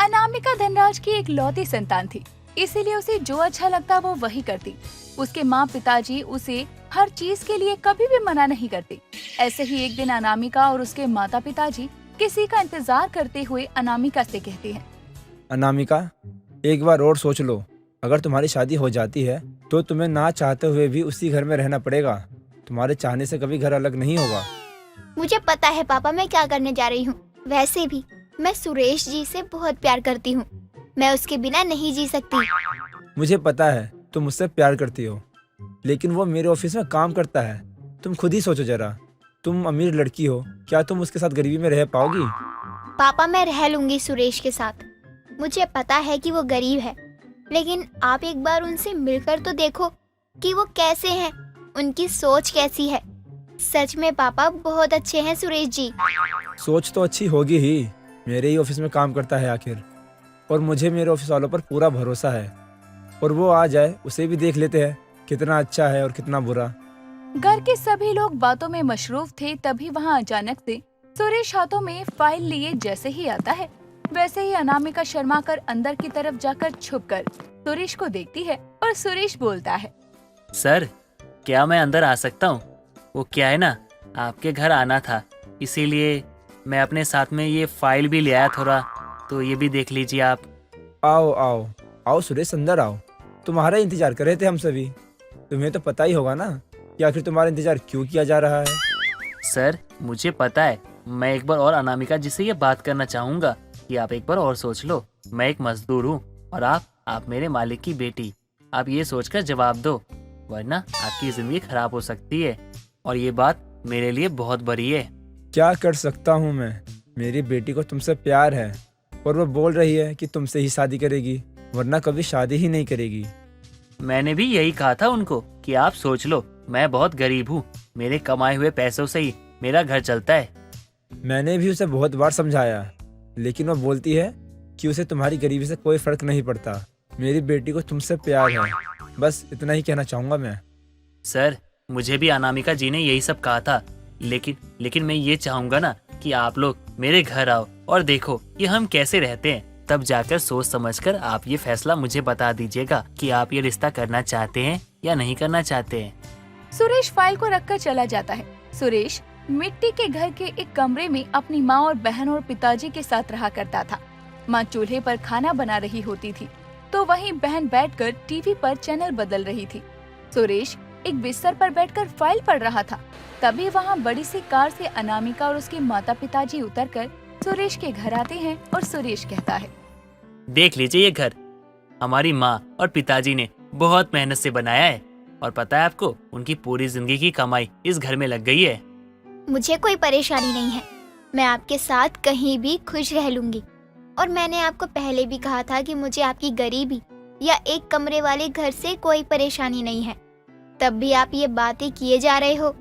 अनामिका धनराज की एक लौती संतान थी, इसीलिए उसे जो अच्छा लगता वो वही करती। उसके माँ पिताजी उसे हर चीज के लिए कभी भी मना नहीं करते। ऐसे ही एक दिन अनामिका और उसके माता पिताजी किसी का इंतजार करते हुए अनामिका से कहते हैं, अनामिका, एक बार और सोच लो। अगर तुम्हारी शादी हो जाती है तो तुम्हें ना चाहते हुए भी उसी घर में रहना पड़ेगा। तुम्हारे चाहने से कभी घर अलग नहीं होगा। मुझे पता है पापा मैं क्या करने जा रही हूँ। वैसे भी मैं सुरेश जी से बहुत प्यार करती हूँ। मैं उसके बिना नहीं जी सकती। मुझे पता है तुम मुझसे प्यार करती हो, लेकिन वो मेरे ऑफिस में काम करता है। तुम खुद ही सोचो जरा, तुम अमीर लड़की हो, क्या तुम उसके साथ गरीबी में रह पाओगी? पापा मैं रह लूंगी सुरेश के साथ। मुझे पता है कि वो गरीब है, लेकिन आप एक बार उनसे मिलकर तो देखो कि वो कैसे हैं, उनकी सोच कैसी है। सच में पापा बहुत अच्छे हैं सुरेश जी। सोच तो अच्छी होगी ही, मेरे ही ऑफिस में काम करता है आखिर, और मुझे मेरे ऑफिस वालों पर पूरा भरोसा है। और वो आ जाए उसे भी देख लेते हैं कितना अच्छा है और कितना बुरा। घर के सभी लोग बातों में मशरूफ थे, तभी वहाँ अचानक से सुरेश हाथों में फाइल लिए जैसे ही आता है, वैसे ही अनामिका शर्मा कर अंदर की तरफ जाकर छुपकर सुरेश को देखती है और सुरेश बोलता है, सर, क्या मैं अंदर आ सकता हूँ? वो क्या है ना, आपके घर आना था, इसीलिए मैं अपने साथ में ये फाइल भी ले आया थोड़ा, तो ये भी देख लीजिए आप। आओ आओ आओ सुरेश, अंदर आओ। तुम्हारा इंतजार कर रहे थे हम सभी। तुम्हें तो पता ही होगा ना कि आखिर तुम्हारा इंतजार क्यों किया जा रहा है। सर, मुझे पता है। मैं एक बार और अनामिका जी से ये बात करना चाहूँगा कि आप एक बार और सोच लो। मैं एक मजदूर हूँ और आप मेरे मालिक की बेटी। आप ये सोचकर जवाब दो, वरना आपकी जिंदगी खराब हो सकती है, और ये बात मेरे लिए बहुत बड़ी है। क्या कर सकता हूँ मैं? मेरी बेटी को तुमसे प्यार है और वो बोल रही है कि तुमसे ही शादी करेगी, वरना कभी शादी ही नहीं करेगी। मैंने भी यही कहा था उनको कि आप सोच लो, मैं बहुत गरीब हूँ, मेरे कमाए हुए पैसों से ही मेरा घर चलता है। मैंने भी उसे बहुत बार समझाया, लेकिन वो बोलती है कि उसे तुम्हारी गरीबी से कोई फर्क नहीं पड़ता। मेरी बेटी को तुमसे प्यार है, बस इतना ही कहना चाहूँगा मैं। सर, मुझे भी अनामिका जी ने यही सब कहा था, लेकिन मैं ये चाहूँगा ना कि आप लोग मेरे घर आओ और देखो कि हम कैसे रहते हैं। तब जाकर सोच समझकर आप ये फैसला मुझे बता दीजिएगा कि आप ये रिश्ता करना चाहते हैं या नहीं करना चाहते हैं। सुरेश फाइल को रखकर चला जाता है। सुरेश मिट्टी के घर के एक कमरे में अपनी माँ और बहन और पिताजी के साथ रहा करता था। माँ चूल्हे पर खाना बना रही होती थी, तो वहीं बहन बैठकर टीवी पर चैनल बदल रही थी। सुरेश एक बिस्तर पर बैठकर फाइल पढ़ रहा था। तभी वहाँ बड़ी सी कार से अनामिका और उसके माता पिताजी उतरकर सुरेश के घर आते हैं और सुरेश कहता है, देख लीजिए ये घर हमारी माँ और पिताजी ने बहुत मेहनत से बनाया है, और पता है आपको, उनकी पूरी जिंदगी की कमाई इस घर में लग गई है। मुझे कोई परेशानी नहीं है, मैं आपके साथ कहीं भी खुश रह लूंगी। और मैंने आपको पहले भी कहा था कि मुझे आपकी गरीबी या एक कमरे वाले घर से कोई परेशानी नहीं है, तब भी आप ये बातें किए जा रहे हो।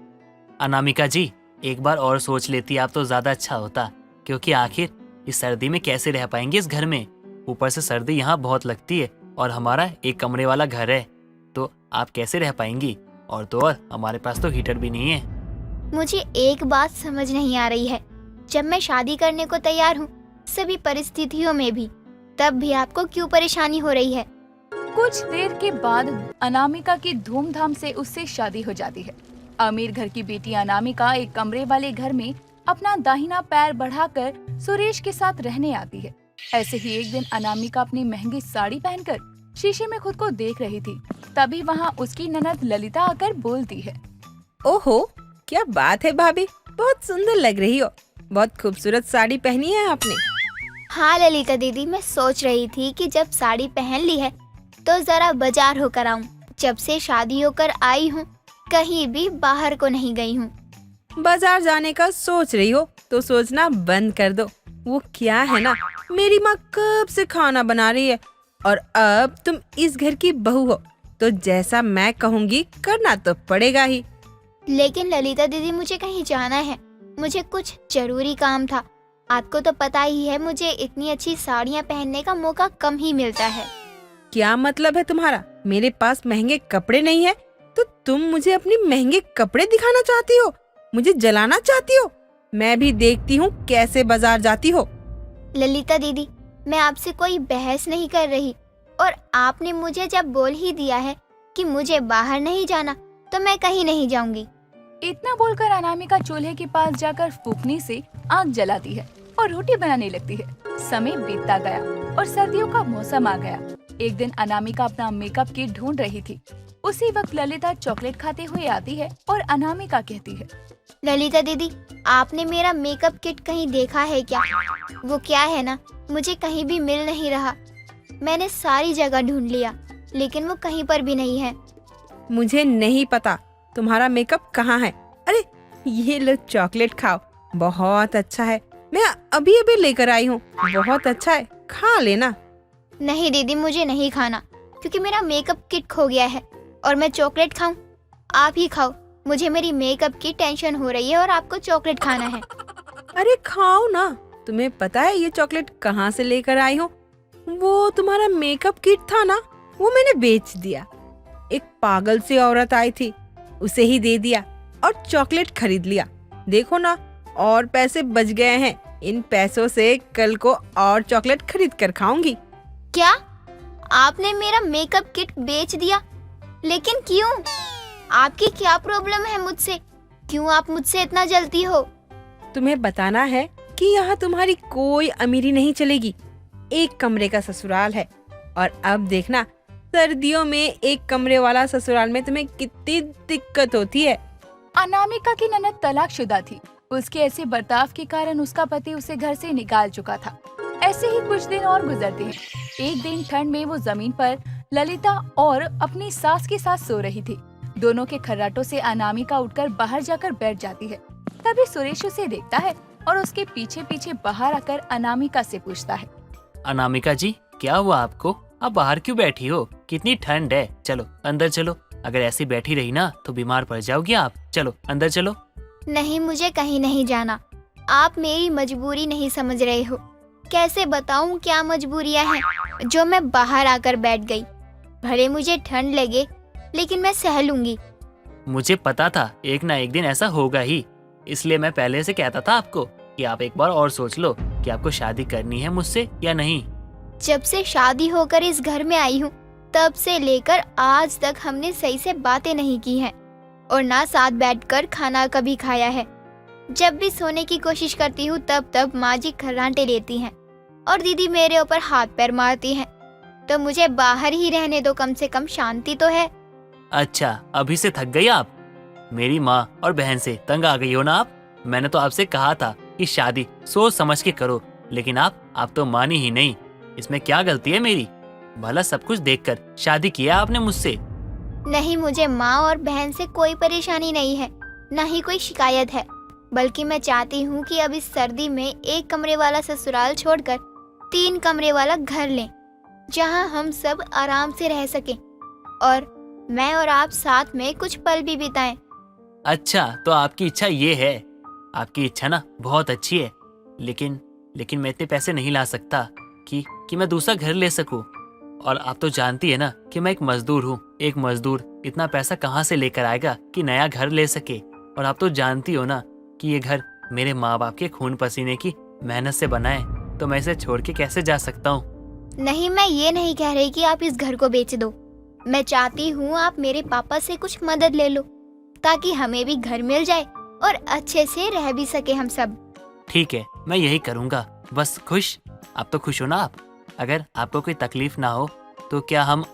अनामिका जी, एक बार और सोच लेती आप तो ज्यादा अच्छा होता, क्योंकि आखिर इस सर्दी में कैसे रह पाएंगे इस घर में। ऊपर से सर्दी यहाँ बहुत लगती है और हमारा एक कमरे वाला घर है, तो आप कैसे रह पाएंगी। और तो और हमारे पास तो हीटर भी नहीं है। मुझे एक बात समझ नहीं आ रही है, जब मैं शादी करने को तैयार हूँ सभी परिस्थितियों में भी, तब भी आपको क्यों परेशानी हो रही है। कुछ देर के बाद अनामिका की धूमधाम से उससे शादी हो जाती है। अमीर घर की बेटी अनामिका एक कमरे वाले घर में अपना दाहिना पैर बढ़ाकर सुरेश के साथ रहने आती है। ऐसे ही एक दिन अनामिका अपनी महंगी साड़ी पहनकर शीशे में खुद को देख रही थी। तभी वहाँ उसकी ननद ललिता आकर बोलती है, ओहो, क्या बात है भाभी, बहुत सुंदर लग रही हो। बहुत खूबसूरत साड़ी पहनी है आपने। हाँ ललिता दीदी, मैं सोच रही थी कि जब साड़ी पहन ली है तो जरा बाजार होकर आऊं। जब से शादी होकर आई हूँ कहीं भी बाहर को नहीं गई हूँ। बाजार जाने का सोच रही हो तो सोचना बंद कर दो। वो क्या है ना, मेरी माँ कब से खाना बना रही है, और अब तुम इस घर की बहू हो तो जैसा मैं कहूँगी करना तो पड़ेगा ही। लेकिन ललिता दीदी, मुझे कहीं जाना है, मुझे कुछ जरूरी काम था। आपको तो पता ही है मुझे इतनी अच्छी साड़ियाँ पहनने का मौका कम ही मिलता है। क्या मतलब है तुम्हारा? मेरे पास महंगे कपड़े नहीं है तो तुम मुझे अपने महंगे कपड़े दिखाना चाहती हो, मुझे जलाना चाहती हो? मैं भी देखती हूँ कैसे बाजार जाती हो। ललिता दीदी, मैं आपसे कोई बहस नहीं कर रही, और आपने मुझे जब बोल ही दिया है कि मुझे बाहर नहीं जाना, तो मैं कहीं नहीं जाऊंगी। इतना बोलकर अनामिका चूल्हे के पास जाकर फूकने से आग जलाती है और रोटी बनाने लगती है। समय बीतता गया और सर्दियों का मौसम आ गया। एक दिन अनामिका अपना मेकअप किट ढूंढ रही थी। उसी वक्त ललिता चॉकलेट खाते हुए आती है और अनामिका कहती है, ललिता दीदी, आपने मेरा मेकअप किट कहीं देखा है क्या? वो क्या है ना, मुझे कहीं भी मिल नहीं रहा। मैंने सारी जगह ढूंढ लिया, लेकिन वो कहीं पर भी नहीं है। मुझे नहीं पता तुम्हारा मेकअप कहाँ है। अरे ये लो चॉकलेट खाओ, बहुत अच्छा है। मैं अभी अभी लेकर आई हूँ, बहुत अच्छा है, खा लेना। नहीं दीदी, मुझे नहीं खाना, क्योंकि मेरा मेकअप किट खो गया है। और मैं चॉकलेट खाऊं? आप ही खाओ, मुझे मेरी मेकअप की टेंशन हो रही है और आपको चॉकलेट खाना है। अरे खाओ ना, तुम्हें पता है ये चॉकलेट कहाँ से लेकर आई हूँ? वो तुम्हारा मेकअप किट था ना, वो मैंने बेच दिया। एक पागल सी औरत आई थी, उसे ही दे दिया और चॉकलेट खरीद लिया। देखो ना, और पैसे बच गए हैं। इन पैसों से कल को और चॉकलेट खरीद कर खाऊंगी। क्या आपने मेरा मेकअप किट बेच दिया? लेकिन क्यों? आपकी क्या प्रॉब्लम है मुझसे? क्यों आप मुझसे इतना जलती हो? तुम्हें बताना है कि यहाँ तुम्हारी कोई अमीरी नहीं चलेगी। एक कमरे का ससुराल है, और अब देखना सर्दियों में एक कमरे वाला ससुराल में तुम्हें कितनी दिक्कत होती है। अनामिका की ननद तलाकशुदा थी। उसके ऐसे बर्ताव के कारण उसका पति उसे घर से निकाल चुका था। ऐसे ही कुछ दिन और गुजरते हैं। एक दिन ठंड में वो जमीन पर ललिता और अपनी सास के साथ सो रही थी। दोनों के खर्राटों से अनामिका उठकर बाहर जाकर बैठ जाती है। तभी सुरेश उसे देखता है और उसके पीछे पीछे बाहर आकर अनामिका से पूछता है, अनामिका जी, क्या हुआ आपको? आप बाहर क्यों बैठी हो? कितनी ठंड है। चलो अंदर चलो, अगर ऐसी बैठी रही ना तो बीमार पड़ जाओगी आप। चलो अंदर चलो। नहीं, मुझे कहीं नहीं जाना। आप मेरी मजबूरी नहीं समझ रहे हो। कैसे बताऊं क्या मजबूरियां हैं जो मैं बाहर आकर बैठ गई। भले मुझे ठंड लगे, लेकिन मैं सह लूंगी। मुझे पता था एक ना एक दिन ऐसा होगा ही, इसलिए मैं पहले से कहता था आपको कि आप एक बार और सोच लो कि आपको शादी करनी है मुझसे या नहीं। जब से शादी होकर इस घर में आई हूँ, तब से लेकर आज तक हमने सही से बातें नहीं की हैं, और ना साथ बैठकर खाना कभी खाया है। जब भी सोने की कोशिश करती हूँ तब माँ जी खर्राटे लेती हैं और दीदी मेरे ऊपर हाथ पैर मारती हैं। तो मुझे बाहर ही रहने दो, कम से कम शांति तो है। अच्छा, अभी से थक गई आप? मेरी माँ और बहन से तंग आ गई हो ना आप? मैंने तो आपसे कहा था कि शादी सोच समझ के करो, लेकिन आप तो मानी ही नहीं। इसमें क्या गलती है मेरी? भला सब कुछ देखकर शादी किया आपने मुझसे। नहीं, मुझे माँ और बहन से कोई परेशानी नहीं है, न ही कोई शिकायत है। बल्कि मैं चाहती हूँ कि अब इस सर्दी में एक कमरे वाला ससुराल छोड़कर 3 कमरे वाला घर लें, जहाँ हम सब आराम से रह सकें और मैं और आप साथ में कुछ पल भी बिताएं। अच्छा, तो आपकी इच्छा ये है। आपकी इच्छा ना बहुत अच्छी है, लेकिन मैं इतने पैसे नहीं ला सकता कि मैं दूसरा घर ले सकूं। और आप तो जानती है ना कि मैं एक मजदूर हूँ। एक मजदूर इतना पैसा कहाँ से लेकर आएगा कि नया घर ले सके? और आप तो जानती हो ना कि ये घर मेरे माँ बाप के खून पसीने की मेहनत से बना है, तो मैं इसे छोड़ के कैसे जा सकता हूँ? नहीं, मैं ये नहीं कह रही कि आप इस घर को बेच दो। मैं चाहती हूँ आप मेरे पापा से कुछ मदद ले लो, ताकि हमें भी घर मिल जाए और अच्छे से रह भी सके हम सब। ठीक है, मैं यही करूँगा। बस खुश? आप तो खुश हो ना आप? अगर आपको कोई तकलीफ ना हो तो क्या हम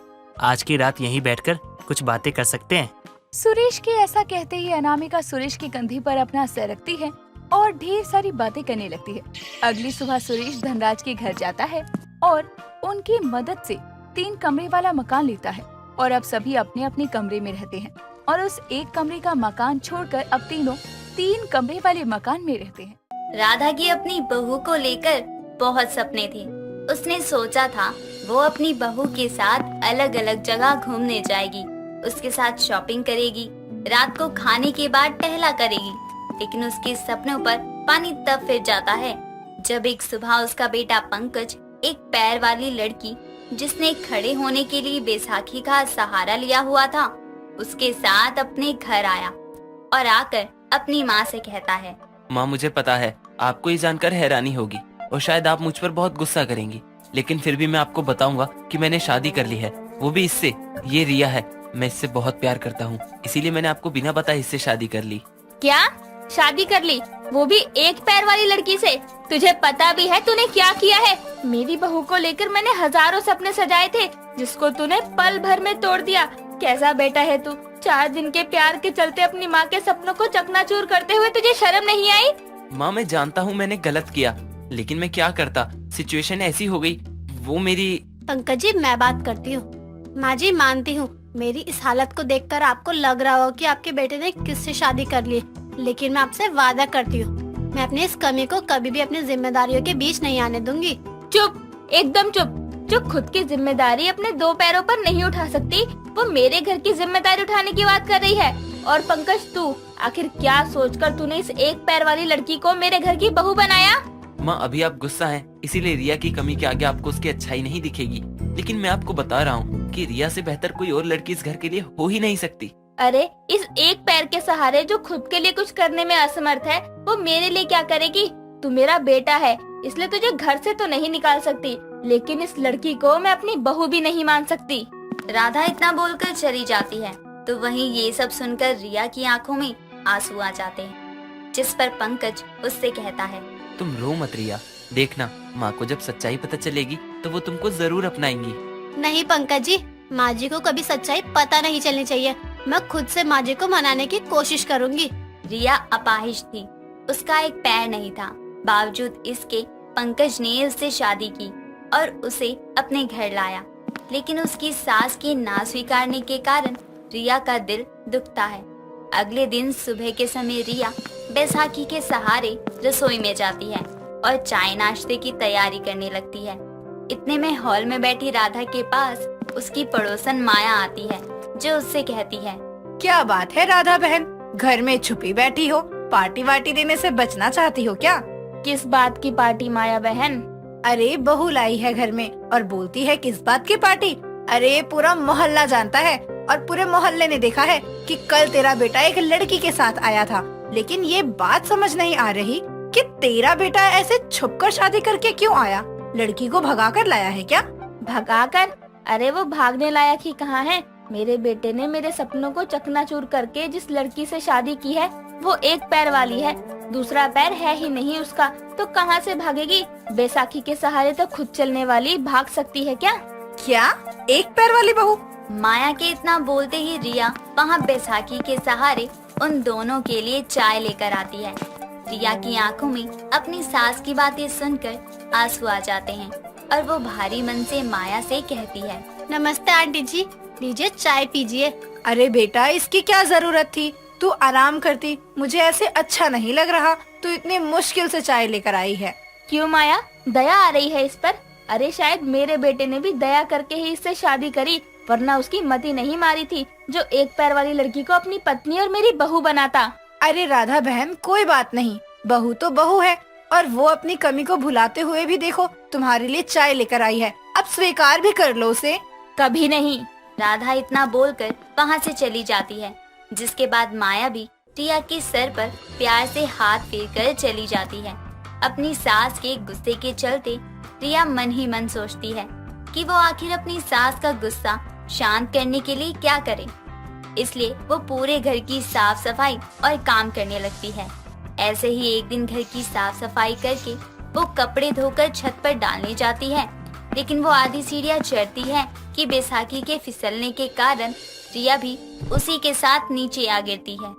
आज की रात यहीं बैठकर कुछ बातें कर सकते हैं? सुरेश के ऐसा कहते ही अनामिका सुरेश के कंधे पर अपना सर रखती है और ढेर सारी बातें करने लगती है। अगली सुबह सुरेश धनराज के घर जाता है और उनकी मदद से 3 कमरे वाला मकान लेता है और अब सभी अपने अपने कमरे में रहते हैं और उस एक कमरे का मकान छोड़कर अब तीनों 3 कमरे वाले मकान में रहते हैं। राधा की अपनी बहू को लेकर बहुत सपने थे। उसने सोचा था वो अपनी बहू के साथ अलग अलग जगह घूमने जाएगी, उसके साथ शॉपिंग करेगी, रात को खाने के बाद टहला करेगी। लेकिन उसके सपनों पर पानी तब फिर जाता है जब एक सुबह उसका बेटा पंकज, एक पैर वाली लड़की जिसने खड़े होने के लिए बैसाखी का सहारा लिया हुआ था, उसके साथ अपने घर आया और आकर अपनी माँ से कहता है, माँ, मुझे पता है आपको ये जानकर हैरानी होगी और शायद आप मुझ पर बहुत गुस्सा करेंगी, लेकिन फिर भी मैं आपको बताऊंगा कि मैंने शादी कर ली है, वो भी इससे। ये रिया है, मैं इससे बहुत प्यार करता हूँ, इसीलिए मैंने आपको बिना बताए इससे शादी कर ली। क्या शादी कर ली, वो भी एक पैर वाली लड़की से? तुझे पता भी है तूने क्या किया है? मेरी बहू को लेकर मैंने हजारों सपने सजाए थे, जिसको तूने पल भर में तोड़ दिया। कैसा बेटा है तू? 4 दिन के प्यार के चलते अपनी माँ के सपनों को चकनाचूर करते हुए तुझे शर्म नहीं आई? माँ मैं जानता हूँ मैंने गलत किया, लेकिन मैं क्या करता, सिचुएशन ऐसी हो गई। वो मेरी पंकज जी मैं बात करती हूँ। माँ जी मानती हूँ, मेरी इस हालत को देखकर आपको लग रहा हो कि आपके बेटे ने किससे शादी कर ली, लेकिन मैं आपसे वादा करती हूँ, मैं अपनी इस कमी को कभी भी अपनी जिम्मेदारियों के बीच नहीं आने दूंगी। चुप, एकदम चुप। जो खुद की जिम्मेदारी अपने 2 पैरों पर नहीं उठा सकती, वो मेरे घर की जिम्मेदारी उठाने की बात कर रही है। और पंकज तू आखिर क्या सोचकर तूने इस एक पैर वाली लड़की को मेरे घर की बहू बनाया? माँ अभी आप गुस्सा हैं, इसीलिए रिया की कमी के आगे आपको उसकी अच्छाई नहीं दिखेगी, लेकिन मैं आपको बता रहा हूँ कि रिया से बेहतर कोई और लड़की इस घर के लिए हो ही नहीं सकती। अरे इस एक पैर के सहारे जो खुद के लिए कुछ करने में असमर्थ है, वो मेरे लिए क्या करेगी? तू मेरा बेटा है, इसलिए तुझे घर से तो नहीं निकाल सकती, लेकिन इस लड़की को मैं अपनी बहू भी नहीं मान सकती। राधा इतना बोलकर चली जाती है, तो वहीं ये सब सुनकर रिया की आंखों में आंसू आ जाते हैं, जिस पर पंकज उससे कहता है, तुम रो मत रिया, देखना माँ को जब सच्चाई पता चलेगी तो वो तुमको जरूर अपनाएंगी। नहीं पंकज जी, माँ जी को कभी सच्चाई पता नहीं चलनी चाहिए। मैं खुद से माँ जी को मनाने की कोशिश करूँगी। रिया अपाहिज थी, उसका एक पैर नहीं था, बावजूद इसके पंकज ने उससे शादी की और उसे अपने घर लाया। लेकिन उसकी सास के ना स्वीकारने के कारण रिया का दिल दुखता है। अगले दिन सुबह के समय रिया बैसाखी के सहारे रसोई में जाती है और चाय नाश्ते की तैयारी करने लगती है। इतने में हॉल में बैठी राधा के पास उसकी पड़ोसन माया आती है, जो उससे कहती है, क्या बात है राधा बहन, घर में छुपी बैठी हो, पार्टी वार्टी देने से बचना चाहती हो क्या? किस बात की पार्टी माया बहन? अरे बहू लाई है घर में और बोलती है किस बात की पार्टी? अरे पूरा मोहल्ला जानता है और पूरे मोहल्ले ने देखा है कि कल तेरा बेटा एक लड़की के साथ आया था, लेकिन ये बात समझ नहीं आ रही कि तेरा बेटा ऐसे छुपकर शादी करके क्यों आया? लड़की को भगा कर लाया है क्या? भगाकर? अरे वो भागने लायक ही कहाँ है। मेरे बेटे ने मेरे सपनों को चकनाचूर करके जिस लड़की से शादी की है, वो एक पैर वाली है, दूसरा पैर है ही नहीं उसका, तो कहाँ से भागेगी? बैसाखी के सहारे तो खुद चलने वाली भाग सकती है क्या? क्या एक पैर वाली बहू? माया के इतना बोलते ही रिया वहाँ बैसाखी के सहारे उन दोनों के लिए चाय लेकर आती है। रिया की आंखों में अपनी सास की बातें सुनकर आंसू आ जाते हैं और वो भारी मन से माया से कहती है, नमस्ते आंटी जी, लीजिए चाय पीजिए। अरे बेटा इसकी क्या जरूरत थी, तू आराम करती, मुझे ऐसे अच्छा नहीं लग रहा, तू इतनी मुश्किल से चाय लेकर आई है। क्यों माया, दया आ रही है इस पर? अरे शायद मेरे बेटे ने भी दया करके ही इससे शादी करी, वरना उसकी मति नहीं मारी थी जो एक पैर वाली लड़की को अपनी पत्नी और मेरी बहू बनाता। अरे राधा बहन कोई बात नहीं, बहू तो बहू है और वो अपनी कमी को भुलाते हुए भी देखो तुम्हारे लिए चाय लेकर आई है, अब स्वीकार भी कर लो उसे। कभी नहीं। राधा इतना बोलकर वहाँ से चली जाती है, जिसके बाद माया भी रिया के सर पर प्यार से हाथ फेरकर चली जाती है। अपनी सास के गुस्से के चलते रिया मन ही मन सोचती है कि वो आखिर अपनी सास का गुस्सा शांत करने के लिए क्या करे। इसलिए वो पूरे घर की साफ सफाई और काम करने लगती है। ऐसे ही एक दिन घर की साफ सफाई करके वो कपड़े धोकर छत पर डालने जाती है, लेकिन वो आधी सीढ़ियाँ चढ़ती है कि बैसाखी के फिसलने के कारण रिया भी उसी के साथ नीचे आ गिरती है।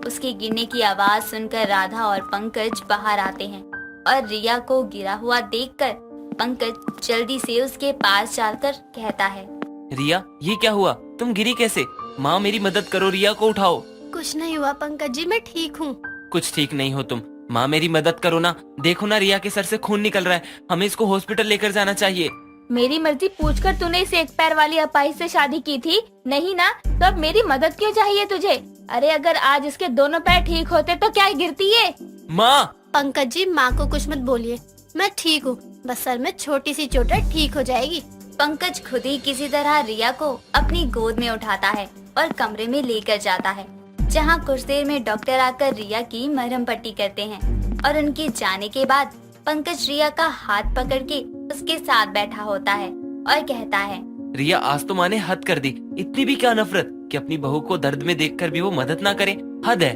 उसके गिरने की आवाज सुनकर राधा और पंकज बाहर आते हैं और रिया को गिरा हुआ देखकर पंकज जल्दी से उसके पास जाकर कहता है, रिया ये क्या हुआ, तुम गिरी कैसे? माँ मेरी मदद करो, रिया को उठाओ। कुछ नहीं हुआ पंकज जी, मैं ठीक हूँ। कुछ ठीक नहीं हो तुम, माँ मेरी मदद करो ना, देखो ना रिया के सर से खून निकल रहा है, हमें इसको हॉस्पिटल लेकर जाना चाहिए। मेरी मर्जी पूछकर तूने इस एक पैर वाली अपाहिज से शादी की थी, नहीं ना? तो अब मेरी मदद क्यों चाहिए तुझे? अरे अगर आज इसके दोनों पैर ठीक होते तो क्या गिरती है? माँ! पंकज जी माँ को कुछ मत बोलिए, मैं ठीक हूँ, बस सर में छोटी सी चोट है, ठीक हो जाएगी। पंकज खुद ही किसी तरह रिया को अपनी गोद में उठाता है और कमरे में लेकर जाता है, जहाँ कुछ देर में डॉक्टर आकर रिया की मरहम पट्टी करते हैं और उनके जाने के बाद पंकज रिया का हाथ पकड़ के उस उसके साथ बैठा होता है और कहता है, रिया आज तो माँ ने हद कर दी। इतनी भी क्या नफरत कि अपनी बहू को दर्द में देखकर भी वो मदद ना करे। हद है।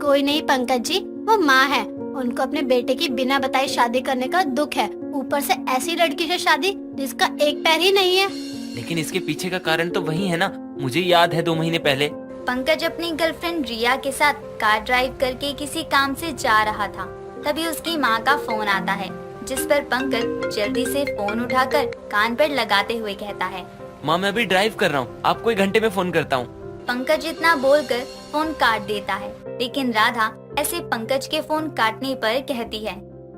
कोई नहीं पंकज जी, वो माँ है, उनको अपने बेटे की बिना बताए शादी करने का दुख है, ऊपर से ऐसी लड़की से शादी जिसका एक पैर ही नहीं है। लेकिन इसके पीछे का कारण तो वही है ना। मुझे याद है 2 महीने पहले पंकज अपनी गर्लफ्रेंड रिया के साथ कार ड्राइव करके किसी काम से जा रहा था। तभी उसकी माँ का फोन आता है, जिस पर पंकज जल्दी से फोन उठाकर कान पर लगाते हुए कहता है, माँ मैं अभी ड्राइव कर रहा हूँ, आपको 1 घंटे में फोन करता हूँ। पंकज इतना बोलकर फोन काट देता है। लेकिन राधा ऐसे पंकज के फोन काटने पर कहती है,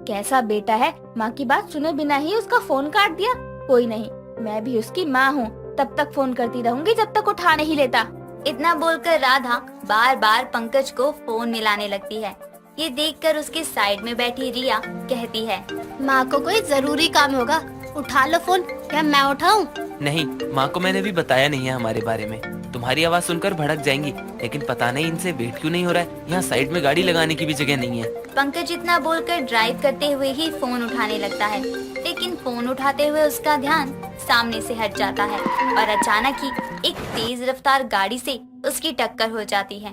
कैसा बेटा है, माँ की बात सुने बिना ही उसका फोन काट दिया। कोई नहीं, मैं भी उसकी माँ हूँ, तब तक फोन करती रहूंगी जब तक उठा नहीं लेता। इतना बोलकर राधा बार बार पंकज को फोन मिलाने लगती है। ये देखकर उसके साइड में बैठी रिया कहती है, माँ को कोई जरूरी काम होगा, उठा लो फोन, या मैं उठाऊं? नहीं, माँ को मैंने भी बताया नहीं है हमारे बारे में। तुम्हारी आवाज सुनकर भड़क जाएंगी, लेकिन पता नहीं इनसे वेट क्यों नहीं हो रहा है। यहाँ साइड में गाड़ी लगाने की भी जगह नहीं है। पंकज इतना बोलकर ड्राइव करते हुए ही फोन उठाने लगता है। लेकिन फोन उठाते हुए उसका ध्यान सामने से हट जाता है और अचानक ही एक तेज रफ्तार गाड़ी से उसकी टक्कर हो जाती है।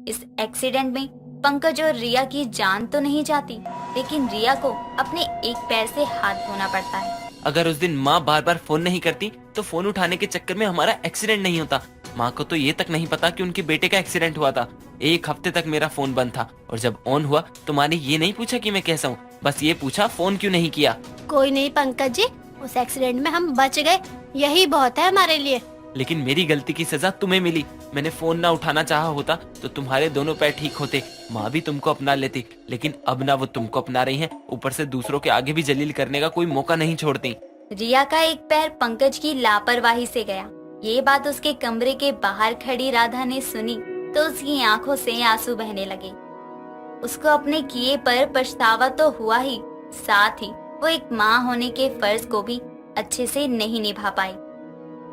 इस एक्सीडेंट में पंकज और रिया की जान तो नहीं जाती, लेकिन रिया को अपने एक पैर से हाथ धोना पड़ता है। अगर उस दिन माँ बार बार फोन नहीं करती तो फोन उठाने के चक्कर में हमारा एक्सीडेंट नहीं होता। माँ को तो ये तक नहीं पता कि उनके बेटे का एक्सीडेंट हुआ था। 1 हफ्ते तक मेरा फोन बंद था और जब ऑन हुआ तो माँ ने ये नहीं पूछा कि मैं कैसा हूँ, बस ये पूछा फोन क्यों नहीं किया। कोई नहीं पंकज जी, उस एक्सीडेंट में हम बच गए, यही बहुत है हमारे लिए। लेकिन मेरी गलती की सजा तुम्हें मिली। मैंने फोन ना उठाना चाहा होता तो तुम्हारे दोनों पैर ठीक होते, माँ भी तुमको अपना लेती। लेकिन अब ना वो तुमको अपना रही हैं, ऊपर से दूसरों के आगे भी जलील करने का कोई मौका नहीं छोड़ती। रिया का एक पैर पंकज की लापरवाही से गया। ये बात उसके कमरे के बाहर खड़ी राधा ने सुनी तो उसकी आंखों से आंसू बहने लगे। उसको अपने किए पर पछतावा तो हुआ ही, साथ ही वो एक माँ होने के फर्ज को भी अच्छे से नहीं निभा पाई।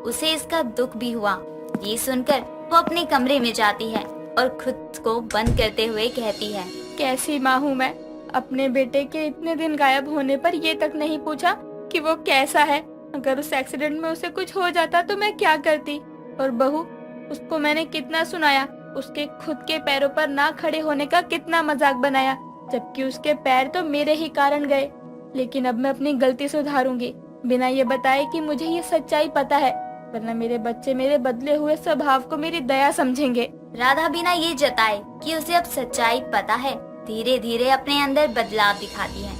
उसे इसका दुख भी हुआ। ये सुनकर वो अपने कमरे में जाती है और खुद को बंद करते हुए कहती है, कैसी माँ हूँ मैं, अपने बेटे के इतने दिन गायब होने पर ये तक नहीं पूछा कि वो कैसा है। अगर उस एक्सीडेंट में उसे कुछ हो जाता तो मैं क्या करती। और बहू, उसको मैंने कितना सुनाया, उसके खुद के पैरों पर ना खड़े होने का कितना मजाक बनाया, जबकि उसके पैर तो मेरे ही कारण गए। लेकिन अब मैं अपनी गलती सुधारूंगी, बिना ये बताए कि मुझे ये सच्चाई पता है, वरना मेरे बच्चे मेरे बदले हुए स्वभाव को मेरी दया समझेंगे। राधा बिना ये जताए कि उसे अब सच्चाई पता है, धीरे धीरे अपने अंदर बदलाव दिखाती है।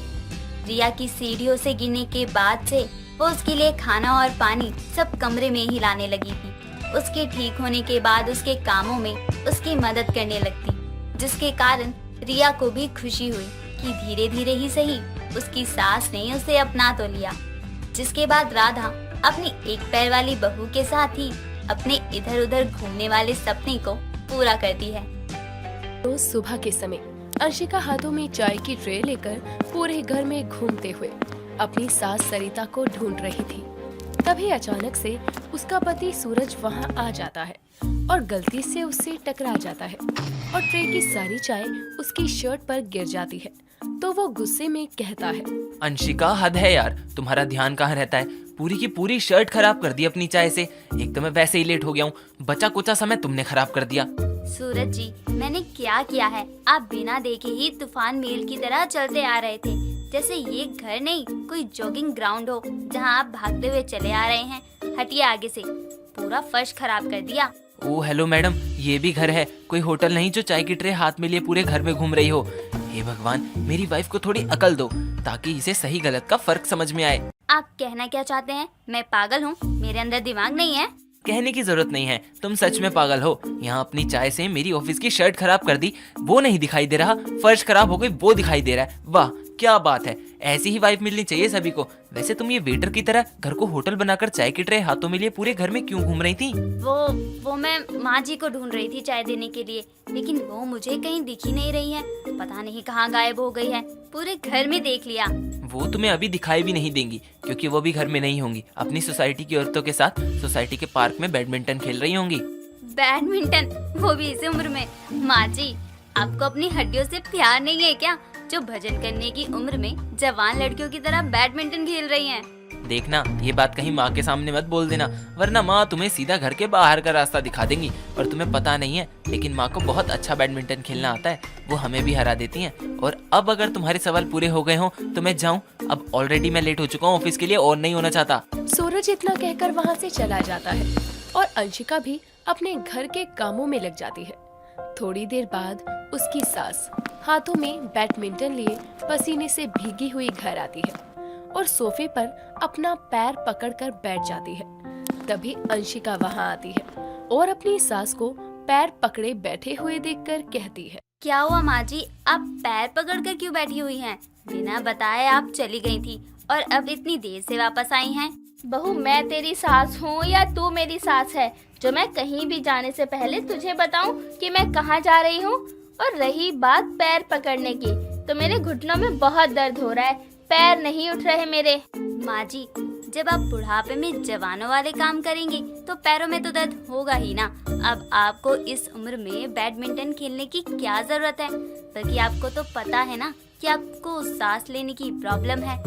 रिया की सीढ़ियों से गिरने के बाद से वो उसके लिए खाना और पानी सब कमरे में ही लाने लगी थी। उसके ठीक होने के बाद उसके कामों में उसकी मदद करने लगती, जिसके कारण रिया को भी खुशी हुई कि धीरे धीरे ही सही उसकी सास ने उसे अपना तो लिया। जिसके बाद राधा अपनी एक पैर वाली बहू के साथ ही अपने इधर उधर घूमने वाले सपने को पूरा करती है। रोज सुबह के समय अंशिका हाथों में चाय की ट्रे लेकर पूरे घर में घूमते हुए अपनी सास सरिता को ढूंढ रही थी। तभी अचानक से उसका पति सूरज वहां आ जाता है और गलती से उससे टकरा जाता है और ट्रे की सारी चाय उसकी शर्ट पर गिर जाती है। तो वो गुस्से में कहता है, अंशिका हद है यार, तुम्हारा ध्यान कहाँ रहता है। पूरी की पूरी शर्ट खराब कर दी अपनी चाय से। एक तो मैं वैसे ही लेट हो गया हूँ, बचा कुचा समय तुमने खराब कर दिया। सूरज जी, मैंने क्या किया है? आप बिना देखे ही तूफान मेल की तरह चलते आ रहे थे, जैसे ये घर नहीं कोई जॉगिंग ग्राउंड हो जहाँ आप भागते हुए चले आ रहे हैं। हटिए आगे से, पूरा फर्श खराब कर दिया। ओ हेलो मैडम, ये भी घर है, कोई होटल नहीं जो चाय की ट्रे हाथ में लिए पूरे घर में घूम रही हो। हे भगवान, मेरी वाइफ को थोड़ी अकल दो ताकि इसे सही गलत का फर्क समझ में आए। आप कहना क्या चाहते हैं? मैं पागल हूँ? मेरे अंदर दिमाग नहीं है? कहने की जरूरत नहीं है, तुम सच में पागल हो। यहाँ अपनी चाय से मेरी ऑफिस की शर्ट खराब कर दी, वो नहीं दिखाई दे रहा, फर्श खराब हो गई वो दिखाई दे रहा है। वाह क्या बात है, ऐसी ही वाइफ मिलनी चाहिए सभी को। वैसे तुम ये वेटर की तरह घर को होटल बनाकर चाय की ट्रे हाथों में लिए पूरे घर में क्यों घूम रही थी? वो मैं माँ जी को ढूंढ रही थी चाय देने के लिए, लेकिन वो मुझे कहीं दिख ही नहीं रही है। पता नहीं कहाँ गायब हो गई है, पूरे घर में देख लिया। वो तुम्हें अभी दिखाई भी नहीं देंगी क्योंकि वो भी घर में नहीं होंगी, अपनी सोसाइटी की औरतों के साथ सोसाइटी के पार्क में बैडमिंटन खेल रही होंगी। बैडमिंटन? वो भी इस उम्र में? माँ जी, आपको अपनी हड्डियों से प्यार नहीं है क्या, जो भजन करने की उम्र में जवान लड़कियों की तरह बैडमिंटन खेल रही हैं? देखना ये बात कहीं माँ के सामने मत बोल देना, वरना माँ तुम्हें सीधा घर के बाहर का रास्ता दिखा देंगी। और तुम्हें पता नहीं है, लेकिन माँ को बहुत अच्छा बैडमिंटन खेलना आता है, वो हमें भी हरा देती हैं। और अब अगर तुम्हारे सवाल पूरे हो गए हों तो मैं जाऊँ, अब ऑलरेडी मैं लेट हो चुका हूँ ऑफिस के लिए और नहीं होना चाहता। सूरज इतना कहकर वहाँ से चला जाता है और अंशिका भी अपने घर के कामों में लग जाती है। थोड़ी देर बाद उसकी सास हाथों में बैडमिंटन लिए पसीने से भीगी हुई घर आती है और सोफे पर अपना पैर पकड़कर बैठ जाती है। तभी अंशिका वहाँ आती है और अपनी सास को पैर पकड़े बैठे हुए देखकर कहती है, क्या हुआ माँ जी, आप पैर पकड़कर क्यों बैठी हुई हैं? बिना बताए आप चली गई थी और अब इतनी देर से वापस आई हैं। बहू, मैं तेरी सास हूँ या तू मेरी सास है जो मैं कहीं भी जाने से पहले तुझे बताऊं कि मैं कहाँ जा रही हूँ? और रही बात पैर पकड़ने की, तो मेरे घुटनों में बहुत दर्द हो रहा है, पैर नहीं उठ रहे मेरे। माँ जी, जब आप बुढ़ापे में जवानों वाले काम करेंगी तो पैरों में तो दर्द होगा ही ना। अब आपको इस उम्र में बैडमिंटन खेलने की क्या जरूरत है? बल्कि आपको तो पता है ना कि आपको सांस लेने की प्रॉब्लम है,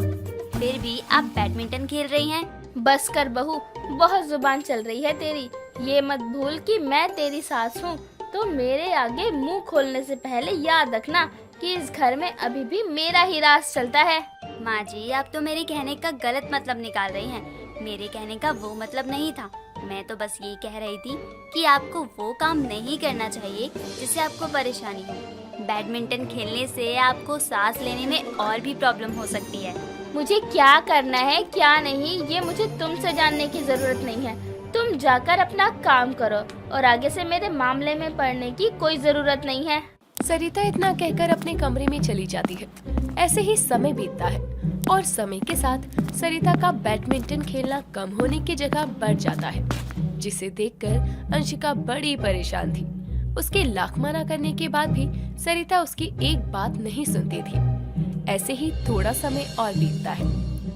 फिर भी आप बैडमिंटन खेल रही हैं। बस कर बहू, बहुत जुबान चल रही है तेरी। ये मत भूल कि मैं तेरी सास हूँ, तो मेरे आगे मुंह खोलने से पहले याद रखना कि इस घर में अभी भी मेरा ही राज चलता है। माँ जी, आप तो मेरे कहने का गलत मतलब निकाल रही हैं। मेरे कहने का वो मतलब नहीं था। मैं तो बस ये कह रही थी कि आपको वो काम नहीं करना चाहिए जिससे आपको परेशानी हो। बैडमिंटन खेलने से आपको सांस लेने में और भी प्रॉब्लम हो सकती है। मुझे क्या करना है क्या नहीं, ये मुझे तुमसे जानने की जरूरत नहीं है। तुम जाकर अपना काम करो और आगे से मेरे मामले में पड़ने की कोई जरूरत नहीं है। सरिता इतना कहकर अपने कमरे में चली जाती है। ऐसे ही समय बीतता है और समय के साथ सरिता का बैडमिंटन खेलना कम होने की जगह बढ़ जाता है, जिसे देखकर अंशिका बड़ी परेशान थी। उसके लाख मना करने के बाद भी सरिता उसकी एक बात नहीं सुनती थी। ऐसे ही थोड़ा समय और बीतता है।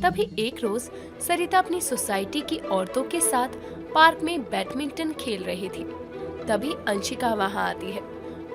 तभी एक रोज सरिता अपनी सोसाइटी की औरतों के साथ पार्क में बैडमिंटन खेल रही थी। तभी अंशिका वहाँ आती है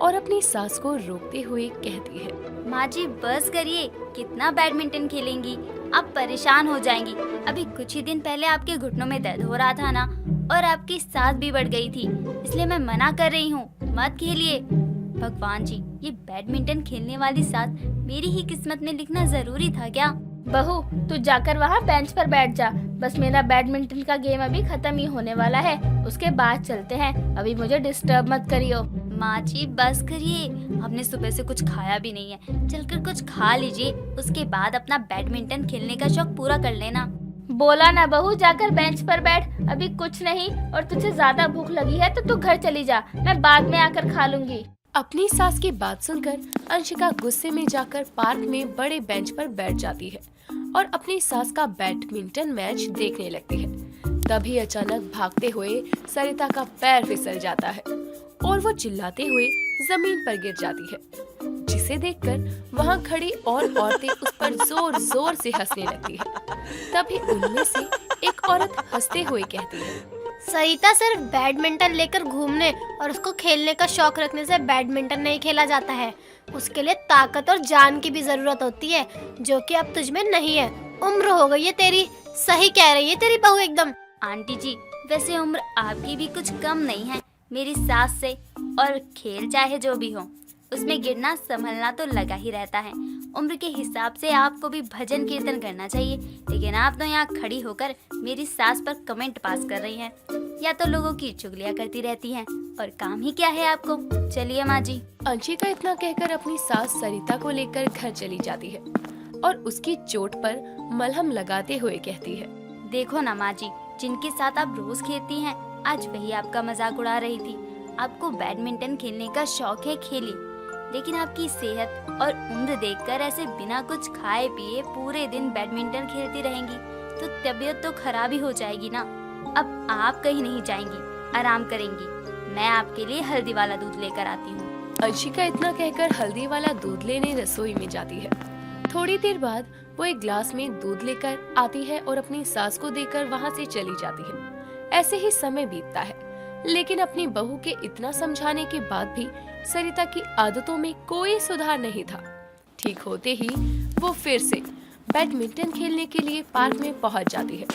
और अपनी सास को रोकते हुए कहती है, माँ जी बस करिए, कितना बैडमिंटन खेलेंगी, आप परेशान हो जाएंगी। अभी कुछ ही दिन पहले आपके घुटनों में दर्द हो रहा था ना, और आपकी सांस भी बढ़ गई थी, इसलिए मैं मना कर रही हूँ, मत खेलिए। भगवान जी, ये बैडमिंटन खेलने वाली सास मेरी ही किस्मत में लिखना जरूरी था क्या? बहू, तू जाकर वहाँ बेंच पर बैठ जा। बस मेरा बैडमिंटन का गेम अभी खत्म ही होने वाला है, उसके बाद चलते हैं। अभी मुझे डिस्टर्ब मत करियो। माँ जी बस करिए, आपने सुबह से कुछ खाया भी नहीं है, चलकर कुछ खा लीजिए, उसके बाद अपना बैडमिंटन खेलने का शौक पूरा कर लेना। बोला ना बहू, जाकर बेंच पर बैठ। अभी कुछ नहीं, और तुझे ज्यादा भूख लगी है तो तू घर चली जा, मैं बाद में आकर खा लूंगी। अपनी सास की बात सुनकर अंशिका गुस्से में जाकर पार्क में बड़े बेंच पर बैठ जाती है और अपनी सास का बैडमिंटन मैच देखने लगती है। तभी अचानक भागते हुए सरिता का पैर फिसल जाता है और वो चिल्लाते हुए जमीन पर गिर जाती है, जिसे देखकर वहाँ खड़ी और औरतें उस पर जोर जोर से हंसने लगती है। तभी उनमें से एक औरत हंसते हुए कहती है, सरिता, सिर्फ बैडमिंटन लेकर घूमने और उसको खेलने का शौक रखने से बैडमिंटन नहीं खेला जाता है। उसके लिए ताकत और जान की भी जरूरत होती है, जो कि अब तुझ में नहीं है। उम्र हो गई है तेरी। सही कह रही है तेरी बहू एकदम। आंटी जी, वैसे उम्र आपकी भी कुछ कम नहीं है मेरी सास से, और खेल चाहे जो भी हो, उसमें गिरना संभलना तो लगा ही रहता है। उम्र के हिसाब से आपको भी भजन कीर्तन करना चाहिए, लेकिन आप तो यहाँ खड़ी होकर मेरी सास पर कमेंट पास कर रही हैं, या तो लोगों की चुगलियाँ करती रहती हैं, और काम ही क्या है आपको। चलिए माँ जी। अंशिका इतना कहकर अपनी सास सरिता को लेकर घर चली जाती है और उसकी चोट पर मलहम लगाते हुए कहती है, देखो ना माँ जी, जिनके साथ आप रोज खेलती हैं, आज वही आपका मजाक उड़ा रही थी। आपको बैडमिंटन खेलने का शौक है, खेली, लेकिन आपकी सेहत और उम्र देखकर ऐसे बिना कुछ खाए पिए पूरे दिन बैडमिंटन खेलती रहेंगी तो तबीयत तो खराब ही हो जाएगी ना। अब आप कहीं नहीं जाएंगी, आराम करेंगी। मैं आपके लिए हल्दी वाला दूध लेकर आती हूँ। अंशिका इतना कहकर हल्दी वाला दूध लेने रसोई में जाती है। थोड़ी देर बाद वो एक ग्लास में दूध लेकर आती है और अपनी सास को देकर वहाँ से चली जाती है। ऐसे ही समय बीतता है, लेकिन अपनी बहू के इतना समझाने के बाद भी सरिता की आदतों में कोई सुधार नहीं था। ठीक होते ही वो फिर से बैडमिंटन खेलने के लिए पार्क में पहुंच जाती है।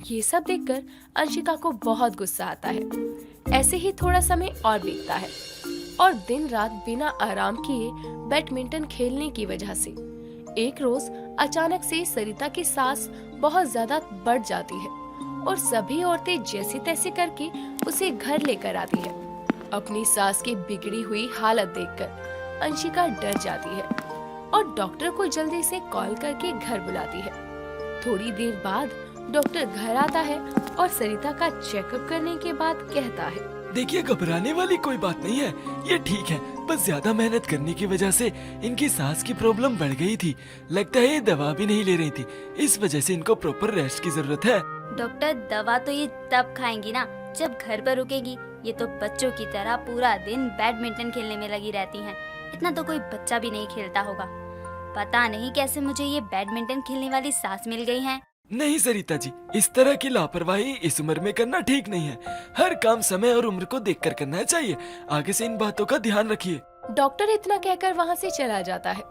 ये सब देखकर अंशिका को बहुत गुस्सा आता है। ऐसे ही थोड़ा समय और बीतता है और दिन रात बिना आराम किए बैडमिंटन खेलने की वजह से एक रोज अचानक से सरिता की सांस बहुत ज्यादा बढ़ जाती है और सभी औरतें जैसे तैसे करके उसे घर लेकर आती है। अपनी सास की बिगड़ी हुई हालत देखकर अंशिका डर जाती है और डॉक्टर को जल्दी से कॉल करके घर बुलाती है। थोड़ी देर बाद डॉक्टर घर आता है और सरिता का चेकअप करने के बाद कहता है, देखिए, घबराने वाली कोई बात नहीं है, ये ठीक है। बस ज्यादा मेहनत करने की वजह से इनकी सांस की प्रॉब्लम बढ़ गई थी। लगता है ये दवा भी नहीं ले रही थी, इस वजह से इनको प्रॉपर रेस्ट की जरूरत है। डॉक्टर, दवा तो ये तब खाएंगी ना जब घर पर रुकेगी। ये तो बच्चों की तरह पूरा दिन बैडमिंटन खेलने में लगी रहती हैं। इतना तो कोई बच्चा भी नहीं खेलता होगा। पता नहीं कैसे मुझे ये बैडमिंटन खेलने वाली सास मिल गई है। नहीं सरिता जी, इस तरह की लापरवाही इस उम्र में करना ठीक नहीं है। हर काम समय और उम्र को देखकर करना चाहिए। आगे से इन बातों का ध्यान रखिए। डॉक्टर इतना कहकर वहाँ से चला जाता है,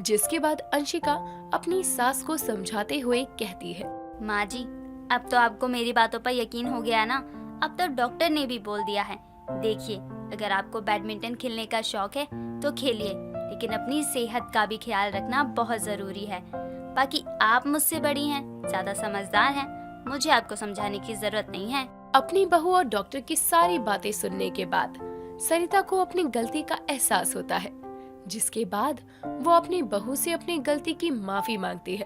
जिसके बाद अंशिका अपनी सास को समझाते हुए कहती है, माँ जी, अब तो आपको मेरी बातों पर यकीन हो गया ना। अब तो डॉक्टर ने भी बोल दिया है। देखिए, अगर आपको बैडमिंटन खेलने का शौक है तो खेलिए, लेकिन अपनी सेहत का भी ख्याल रखना बहुत जरूरी है। बाकी आप मुझसे बड़ी हैं, ज्यादा समझदार हैं, मुझे आपको समझाने की जरूरत नहीं है। अपनी बहू और डॉक्टर की सारी बातें सुनने के बाद सरिता को अपनी गलती का एहसास होता है, जिसके बाद वो अपनी बहू से अपनी गलती की माफी मांगती है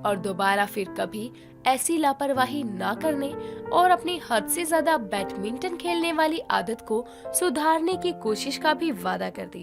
और दोबारा फिर कभी ऐसी लापरवाही ना करने और अपनी हद से ज्यादा बैडमिंटन खेलने वाली आदत को सुधारने की कोशिश का भी वादा करती है।